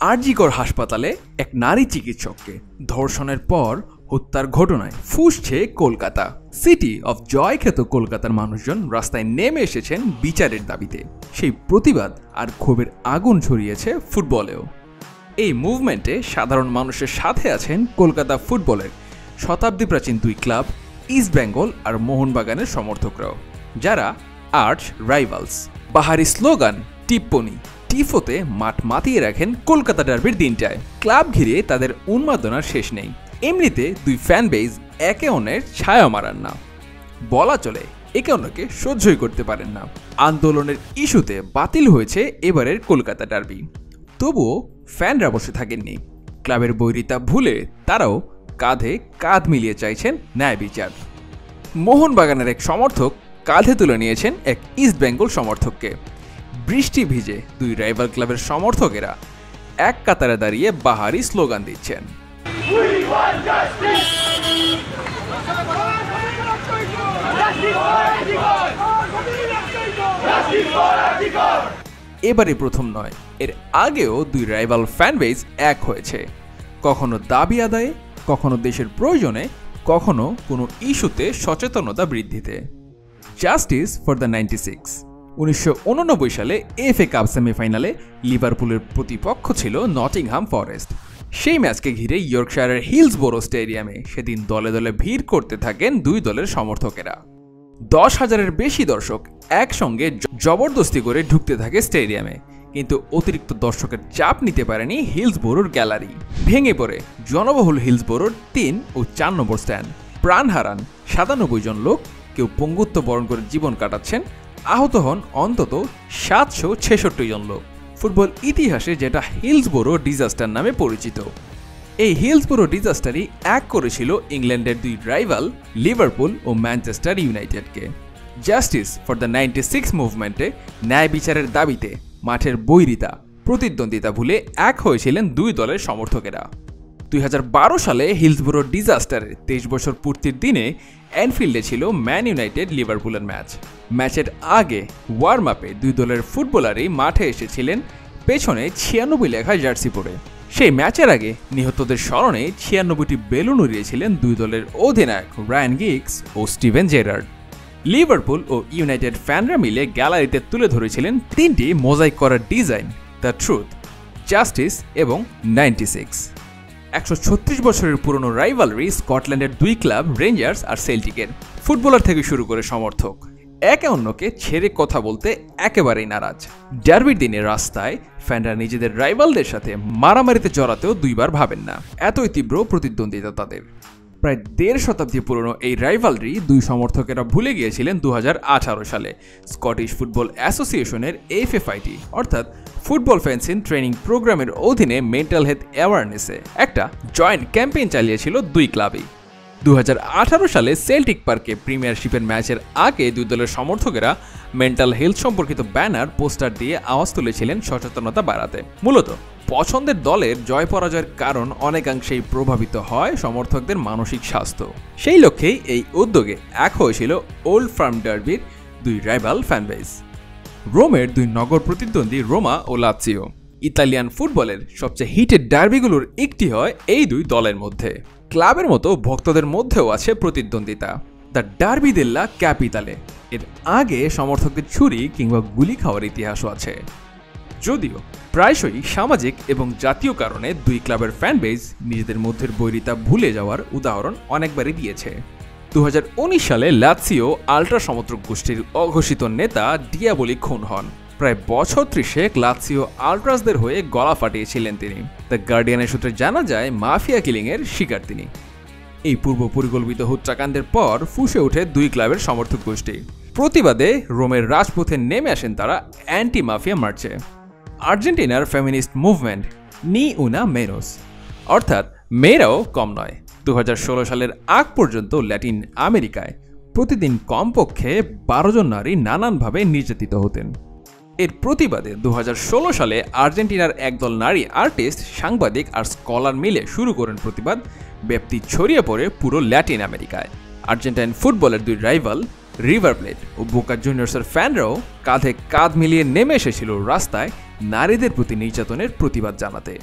আরজিকর হাসপাতালে এক নারী চিকিৎসককে ধর্ষণের পর হত্যার ঘটনায় ফুঁসছে কলকাতা। সিটি অফ জয় খ্যাত কলকাতার মানুষজন রাস্তায় নেমে এসেছেন বিচারের দাবিতে। সেই প্রতিবাদ আর ক্ষোভের আগুন ছড়িয়েছে ফুটবলেও। এই মুভমেন্টে সাধারণ মানুষের সাথে আছেন কলকাতা ফুটবলের শতাব্দী প্রাচীন দুই ক্লাব ইস্ট বেঙ্গল আর মোহনবাগানের সমর্থকরাও, যারা আর্চ রাইভালস। বাহারি স্লোগান, টিপ্পনি, টিফোতে মাঠ মাতিয়ে রাখেন কলকাতা ডার্বির দিনটায়। ক্লাব ঘিরে তাদের উন্মাদনার শেষ নেই। এমনিতে দুই ফ্যান বেজ একে অন্যের ছায়া মারান না, বলা চলে একে অন্যকে সহ্যই করতে পারেন না। আন্দোলনের ইস্যুতে বাতিল হয়েছে এবারের কলকাতা ডার্বি, তবুও ফ্যানরা বসে থাকেননি। ক্লাবের বৈরিতা ভুলে তারাও কাঁধে কাঁধ মিলিয়ে চাইছেন ন্যায় বিচার। মোহনবাগানের এক সমর্থক কাঁধে তুলে নিয়েছেন এক ইস্ট বেঙ্গল সমর্থককে। বৃষ্টি ভিজে দুই রাইভাল ক্লাবের সমর্থকেরা এক কাতারে দাঁড়িয়ে বাহারি স্লোগান দিচ্ছেন। এবারে প্রথম নয়, এর আগেও দুই রাইভাল ফ্যানবেজ এক হয়েছে, কখনো দাবি আদায়ে, কখনো দেশের প্রয়োজনে, কখনো কোনো ইস্যুতে সচেতনতা বৃদ্ধিতে। Justice for the 96। 1989 সালে এফএ কাপ সেমিফাইনালে লিভারপুলের প্রতিপক্ষ ছিল নটিংহাম ফরেস্ট। সেই ম্যাচকে ঘিরে ইয়র্কশায়ারের হিলসবোরো স্টেডিয়ামে সেদিন দলে দলে ভিড় করতে থাকেন দুই দলের সমর্থকেরা। 10,000-এর বেশি দর্শক একসঙ্গে জবরদস্তি করে ঢুকতে থাকে স্টেডিয়ামে, কিন্তু অতিরিক্ত দর্শকের চাপ নিতে পারেনি হিলসবোরোর গ্যালারি। ভেঙে পড়ে জনবহুল হিলসবোরোর 3 ও 4 নম্বর স্ট্যান্ড। প্রাণ হারান 97 জন লোক, কেউ পঙ্গুত্ব বরণ করে জীবন কাটাচ্ছেন, আহত হন অন্তত 766 জন লোক। ফুটবল ইতিহাসে যেটা হিলসবোরো ডিজাস্টার নামে পরিচিত। এই হিলসবোরো ডিজাস্টারই এক করেছিল ইংল্যান্ডের দুই রাইভাল লিভারপুল ও ম্যানচেস্টার ইউনাইটেডকে। জাস্টিস ফর দ্য 96 মুভমেন্টে ন্যায় বিচারের দাবিতে মাঠের বৈরিতা, প্রতিদ্বন্দ্বিতা ভুলে এক হয়েছিলেন দুই দলের সমর্থকেরা। 2012 সালে হিলসবোরো ডিজাস্টারের 23 বছর পূর্তির দিনে অ্যানফিল্ডে ছিল ম্যান ইউনাইটেড লিভারপুলের ম্যাচ। ম্যাচের আগে ওয়ার্ম আপে দুই দলের ফুটবলারই মাঠে এসেছিলেন পেছনে 96 লেখা জার্সি পরে। সেই ম্যাচের আগে নিহতদের স্মরণে 96টি বেলুন উড়িয়েছিলেন দুই দলের অধিনায়ক রায়ান গিগস ও স্টিভেন জেরার্ড। লিভারপুল ও ইউনাইটেড ফ্যানরা মিলে গ্যালারিতে তুলে ধরেছিলেন 3টি মোজাইক করা ডিজাইন, দ্য ট্রুথ, জাস্টিস এবং 96। 136 বছরের পুরনো রাইভালরি স্কটল্যান্ডের দুই ক্লাব রেঞ্জার্স আর সেল্টিকের। ফুটবলার থেকে শুরু করে সমর্থক একে অন্যকে ছেড়ে কথা বলতে একেবারেই নারাজ। ডার্বির দিনে রাস্তায় ফ্যানরা নিজেদের রাইভালদের সাথে মারামারিতে জড়াতেও দুইবার ভাবেন না, এতই তীব্র প্রতিদ্বন্দ্বিতা তাদের। প্রায় 1.5 শতাব্দী পুরনো এই রাইভালরি দুই সমর্থকেরা ভুলে গিয়েছিলেন 2018 সালে স্কটিশ ফুটবল অ্যাসোসিয়েশনের এফএফআইটি অর্থাৎ ফুটবল ফ্যান্স ইন ট্রেনিং প্রোগ্রামের অধীনে মেন্টাল হেলথ অ্যাওয়ারনেসে একটা জয়েন্ট ক্যাম্পেইন চালিয়েছিল দুই ক্লাবই। 2018 সালে সেল্টিক পার্কে প্রিমিয়ারশিপের ম্যাচের আগে দুই দলের সমর্থকেরা মেন্টাল হেলথ সম্পর্কিত ব্যানার, পোস্টার দিয়ে আওয়াজ তুলেছিলেন সচেতনতা বাড়াতে। মূলত পছন্দের দলের জয় পরাজয়ের কারণ অনেকাংশেই প্রভাবিত হয় সমর্থকদের মানসিক স্বাস্থ্য। সেই লক্ষ্যেই এই উদ্যোগে এক হয়েছিল ওল্ড ফার্ম ডার্বির দুই রাইভাল ফ্যানবেজ। রোমের দুই নগর প্রতিদ্বন্দ্বী রোমা ও লাৎসিও। ইতালিয়ান ফুটবলের সবচেয়ে হিটেড ডার্বিগুলোর একটি হয় এই দুই দলের মধ্যে। ক্লাবের মতো ভক্তদের মধ্যেও আছে প্রতিদ্বন্দ্বিতা। দ্য ডার্বি দেল্লা ক্যাপিতালে এর আগে সমর্থকদের ছুরি কিংবা গুলি খাওয়ার ইতিহাসও আছে। যদিও প্রায়শই সামাজিক এবং জাতীয় কারণে দুই ক্লাবের ফ্যানবেজ নিজেদের মধ্যের বৈরিতা ভুলে যাওয়ার উদাহরণ অনেকবারই দিয়েছে। 2019 সালে লাৎসিও আল্ট্রা সমর্থক গোষ্ঠীর অঘোষিত নেতা ডিয়াবোলি খুন হন। প্রায় বছর 30 লাৎসিও আল্ট্রাসদের হয়ে গলা ফাটিয়েছিলেন তিনি। দ্য গার্ডিয়ানের সূত্রে জানা যায় মাফিয়া কিলিংয়ের শিকার তিনি। এই পূর্ব পরিকল্পিত হত্যাকাণ্ডের পর ফুঁসে ওঠে দুই ক্লাবের সমর্থক গোষ্ঠী। প্রতিবাদে রোমের রাজপথে নেমে আসেন তারা অ্যান্টি মাফিয়া মার্চে। আর্জেন্টিনার ফেমিনিস্ট মুভমেন্ট নি উনা মেনোস, অর্থাৎ মেয়েরাও কম নয়। 2016 সালের আগ পর্যন্ত ল্যাটিন আমেরিকায় প্রতিদিন কমপক্ষে 12 জন নারী নানানভাবে নির্যাতিত হতেন। এর প্রতিবাদে 2016 সালে আর্জেন্টিনার একদল নারী আর্টিস্ট, সাংবাদিক আর স্কলার মিলে শুরু করেন প্রতিবাদ। ব্যাপ্তি ছড়িয়ে পড়ে পুরো ল্যাটিন আমেরিকায়। আর্জেন্টাইন ফুটবলের দুই রাইভাল রিভার প্লেট ও বোকা জুনিয়র্সের ফ্যানরাও কাঁধে কাঁধ মিলিয়ে নেমে এসেছিল রাস্তায় নারীদের প্রতি নির্যাতনের প্রতিবাদ জানাতে।